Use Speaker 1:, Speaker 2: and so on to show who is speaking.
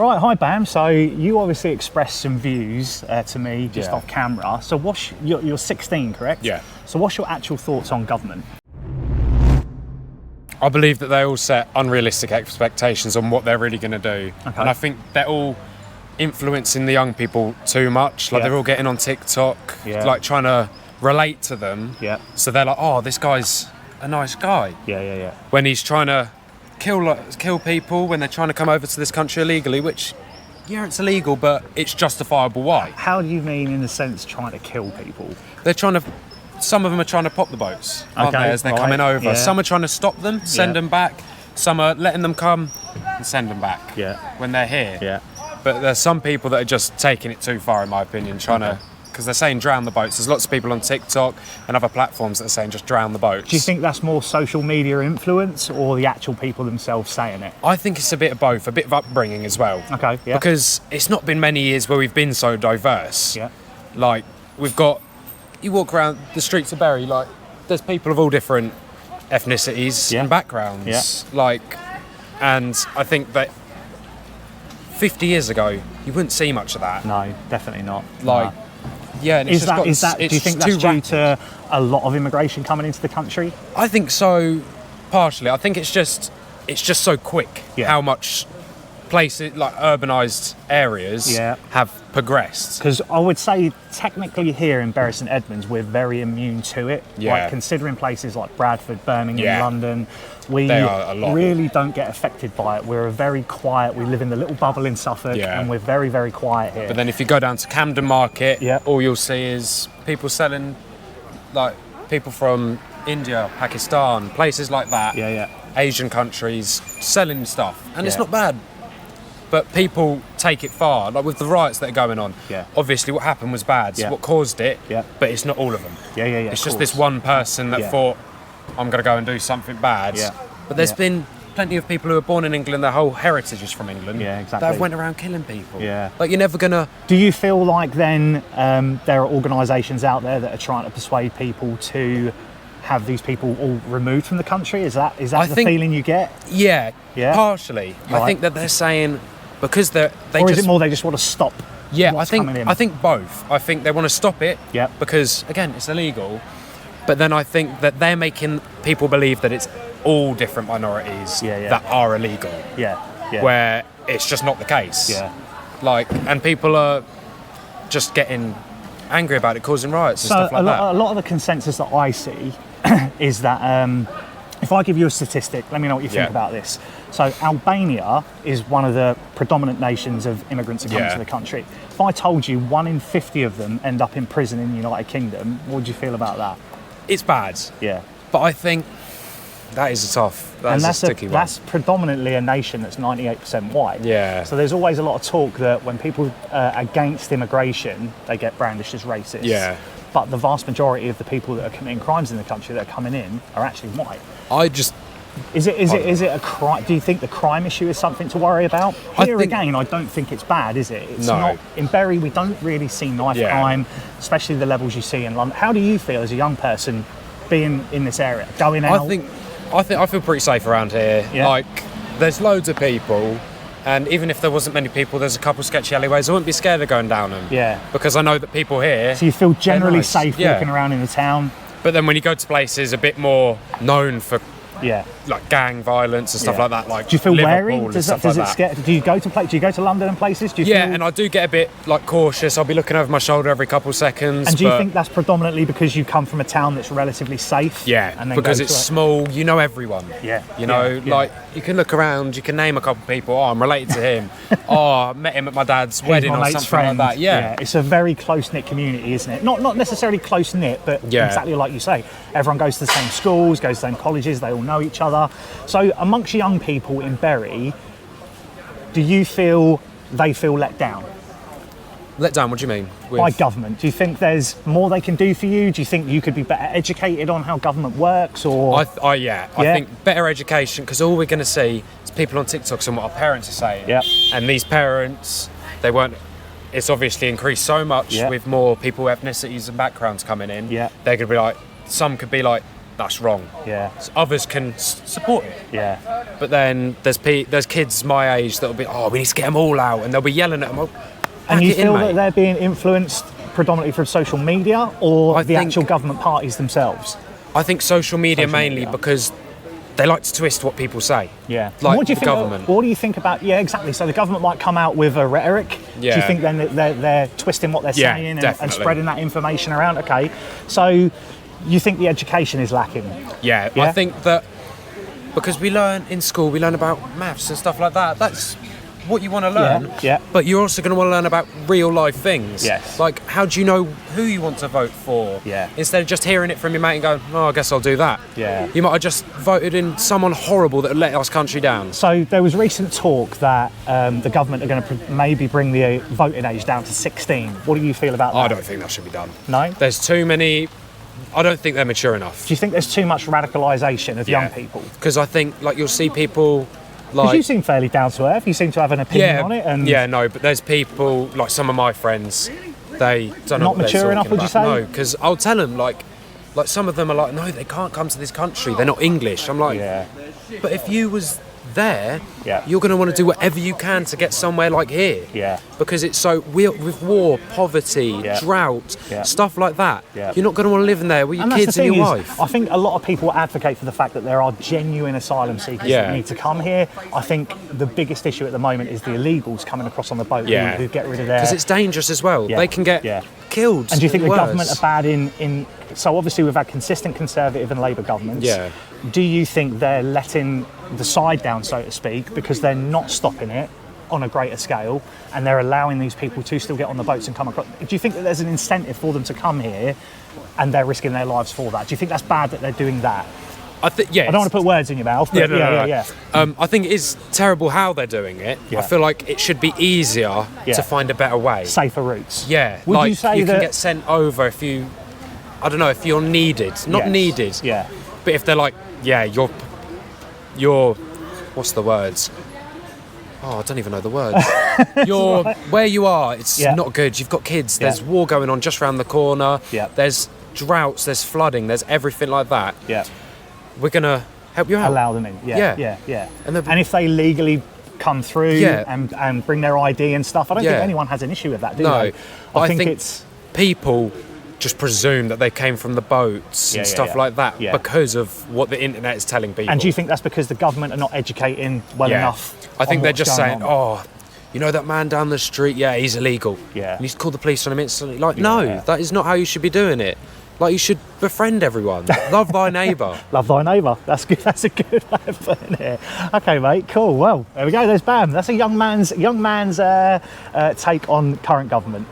Speaker 1: Right, hi Bam. So you obviously expressed some views to me just off camera. So you're 16, correct?
Speaker 2: Yeah.
Speaker 1: So what's your actual thoughts on government?
Speaker 2: I believe that they all set unrealistic expectations on what they're really going to do.
Speaker 1: Okay.
Speaker 2: And I think they're all influencing the young people too much. Like they're all getting on TikTok, like trying to relate to them.
Speaker 1: Yeah.
Speaker 2: So they're like, oh, this guy's a nice guy.
Speaker 1: Yeah.
Speaker 2: When he's trying to kill people, when they're trying to come over to this country illegally, which, yeah, it's illegal, but it's justifiable why.
Speaker 1: How do you mean in the sense trying to kill people?
Speaker 2: They're trying to, some of them are trying to pop the boats, aren't they, as they're coming over.
Speaker 1: Yeah.
Speaker 2: Some are trying to stop them, send them back. Some are letting them come and send them back when they're here.
Speaker 1: Yeah.
Speaker 2: But there's some people that are just taking it too far, in my opinion, trying to, because they're saying drown the boats. There's lots of people on TikTok and other platforms that are saying just drown the boats.
Speaker 1: Do you think that's more social media influence or the actual people themselves saying it?
Speaker 2: I think it's a bit of both, a bit of upbringing as well.
Speaker 1: Okay, yeah.
Speaker 2: Because it's not been many years where we've been so diverse.
Speaker 1: Yeah.
Speaker 2: Like, we've got, you walk around the streets of Bury, like, there's people of all different ethnicities and backgrounds.
Speaker 1: Yeah.
Speaker 2: Like, and I think that 50 years ago, you wouldn't see much of that.
Speaker 1: No, definitely not.
Speaker 2: Like,
Speaker 1: no.
Speaker 2: Yeah, and
Speaker 1: do you think that's due to a lot of immigration coming into the country?
Speaker 2: I think so, partially. I think it's just so quick how much places, like urbanised areas, have progressed.
Speaker 1: Because I would say technically here in Bury St Edmunds, we're very immune to it.
Speaker 2: Yeah.
Speaker 1: Like considering places like Bradford, Birmingham, London, we really don't get affected by it. We're very quiet. We live in the little bubble in Suffolk and we're very, very quiet here.
Speaker 2: But then if you go down to Camden Market, all you'll see is people selling, like people from India, Pakistan, places like that, Asian countries, selling stuff. And it's not bad. But people take it far, like with the riots that are going on. Yeah. Obviously, what happened was bad. It's what caused it. Yeah. But it's not all of them. It's just this one person that thought, I'm going to go and do something bad. Yeah. But there's been plenty of people who are born in England. Their whole heritage is from England. Yeah, exactly. That went around killing people. Yeah. Like you're never gonna.
Speaker 1: Do you feel like then there are organisations out there that are trying to persuade people to have these people all removed from the country? Is that the feeling you get?
Speaker 2: Yeah. Partially. Right. I think that they're saying. Because or
Speaker 1: is it more they just want to stop?
Speaker 2: Yeah, I think both. I think they want to stop it. Yeah. Because again, it's illegal. But then I think that they're making people believe that it's all different minorities that are illegal. Yeah. Where it's just not the case. Yeah. Like, and people are just getting angry about it, causing riots and stuff like that.
Speaker 1: A lot of the consensus that I see is that if I give you a statistic, let me know what you think about this. So Albania is one of the predominant nations of immigrants that come to the country. If I told you 1 in 50 of them end up in prison in the United Kingdom, what would you feel about that?
Speaker 2: It's bad. Yeah. But I think that is that's a sticky one.
Speaker 1: That's predominantly a nation that's 98% white. Yeah. So there's always a lot of talk that when people are against immigration, they get brandished as racist. Yeah. But the vast majority of the people that are committing crimes in the country that are coming in are actually white. Is it a crime? Do you think the crime issue is something to worry about? Here again, I don't think it's bad, is it? It's not. In Bury, we don't really see knife crime, especially the levels you see in London. How do you feel as a young person being in this area, going out?
Speaker 2: I feel pretty safe around here. Yeah. Like, there's loads of people, and even if there wasn't many people, there's a couple sketchy alleyways. I wouldn't be scared of going down them. Yeah. Because I know that people here.
Speaker 1: So you feel generally safe walking around in the town.
Speaker 2: But then when you go to places a bit more known for like gang violence and stuff like that, like
Speaker 1: do you feel
Speaker 2: Liverpool
Speaker 1: wary? Does it scare? Do you go to London and places? Do you feel...
Speaker 2: and I do get a bit like cautious. I'll be looking over my shoulder every couple seconds.
Speaker 1: And do you think that's predominantly because you come from a town that's relatively safe?
Speaker 2: Yeah, and then because it's small, you know everyone. Yeah, you know, like you can look around, you can name a couple of people. Oh, I'm related to him. I met him at my dad's wedding or something like that. Yeah,
Speaker 1: it's a very close knit community, isn't it? Not necessarily close knit, but exactly like you say, everyone goes to the same schools, goes to the same colleges. They all know each other. So amongst young people in Bury, do you feel they feel let down?
Speaker 2: Let down, what do you mean?
Speaker 1: By government. Do you think there's more they can do for you? Do you think you could be better educated on how government works? Or
Speaker 2: I think better education, because all we're going to see is people on TikTok and what our parents are saying. Yep. And these parents, it's obviously increased so much with more people, ethnicities and backgrounds coming in. Yeah. They're going to be like, some could be like, that's wrong.
Speaker 1: Yeah.
Speaker 2: So others can support it.
Speaker 1: Yeah.
Speaker 2: But then there's kids my age that'll be, we need to get them all out, and they'll be yelling at them.
Speaker 1: And you feel that they're being influenced predominantly from social media, or the actual government parties themselves?
Speaker 2: I think social media mainly because they like to twist what people say.
Speaker 1: Yeah.
Speaker 2: Like
Speaker 1: what do you
Speaker 2: the
Speaker 1: think,
Speaker 2: government.
Speaker 1: What do you think about? Yeah, exactly. So the government might come out with a rhetoric.
Speaker 2: Yeah.
Speaker 1: Do you think then that they're twisting what they're saying and spreading that information around? Okay. So you think the education is lacking?
Speaker 2: Yeah. I think that because we learn in school, we learn about maths and stuff like that. That's what you want to learn.
Speaker 1: Yeah.
Speaker 2: But you're also going to want to learn about real life things.
Speaker 1: Yes.
Speaker 2: Like, how do you know who you want to vote for?
Speaker 1: Yeah.
Speaker 2: Instead of just hearing it from your mate and going, I guess I'll do that.
Speaker 1: Yeah.
Speaker 2: You might have just voted in someone horrible that let our country down.
Speaker 1: So there was recent talk that the government are going to maybe bring the voting age down to 16. What do you feel about that?
Speaker 2: I don't think that should be done.
Speaker 1: No?
Speaker 2: There's too many. I don't think they're mature enough.
Speaker 1: Do you think there's too much radicalisation of young people?
Speaker 2: Because I think, like, you'll see people.
Speaker 1: Because you seem fairly down to earth. You seem to have an opinion on it. And
Speaker 2: but there's people, like some of my friends, they don't know
Speaker 1: not
Speaker 2: what
Speaker 1: mature
Speaker 2: they're
Speaker 1: enough,
Speaker 2: talking
Speaker 1: would you say?
Speaker 2: No, because I'll tell them, like some of them are like, no, they can't come to this country. They're not English. I'm like, but if you was there, you're going to want to do whatever you can to get somewhere like here.
Speaker 1: Yeah.
Speaker 2: Because it's so with war, poverty, drought, stuff like that. Yeah. You're not going to want to live in there with your kids and your wife.
Speaker 1: I think a lot of people advocate for the fact that there are genuine asylum seekers that need to come here. I think the biggest issue at the moment is the illegals coming across on the boat who get rid of their...
Speaker 2: Because it's dangerous as well. They can get killed.
Speaker 1: And do you think the government are bad in... So obviously we've had consistent Conservative and Labour governments.
Speaker 2: Yeah.
Speaker 1: Do you think they're letting the side down, so to speak, because they're not stopping it on a greater scale and they're allowing these people to still get on the boats and come across? Do you think that there's an incentive for them to come here and they're risking their lives for that? Do you think that's bad that they're doing that? I don't want to put words in your mouth, but
Speaker 2: I think it is terrible how they're doing it. I feel like it should be easier to find a better way.
Speaker 1: Safer routes.
Speaker 2: Yeah.
Speaker 1: Would you say
Speaker 2: you can get sent over if you... I don't know, if you're needed. Not needed.
Speaker 1: Yeah.
Speaker 2: But if they're like, you're what's the words? Oh, I don't even know the words. Where you are, it's not good. You've got kids. There's war going on just around the corner. Yeah. There's droughts, there's flooding, there's everything like that. Yeah. We're going to help you out.
Speaker 1: Allow them in. Yeah. And if they legally come through and bring their ID and stuff, I don't think anyone has an issue with that, do they?
Speaker 2: I think it's... People just presume that they came from the boats and stuff like that because of what the internet is telling people.
Speaker 1: And do you think that's because the government are not educating well enough?
Speaker 2: I think they're just saying, you know that man down the street? Yeah, he's illegal. Yeah. You need to call the police on him instantly. Like, no, that is not how you should be doing it. Like, you should befriend everyone. Love thy neighbour. Love thy neighbour. That's good. That's a good way of putting it. Okay, mate. Cool. Well, there we go. There's Bam. That's a young man's take on current government.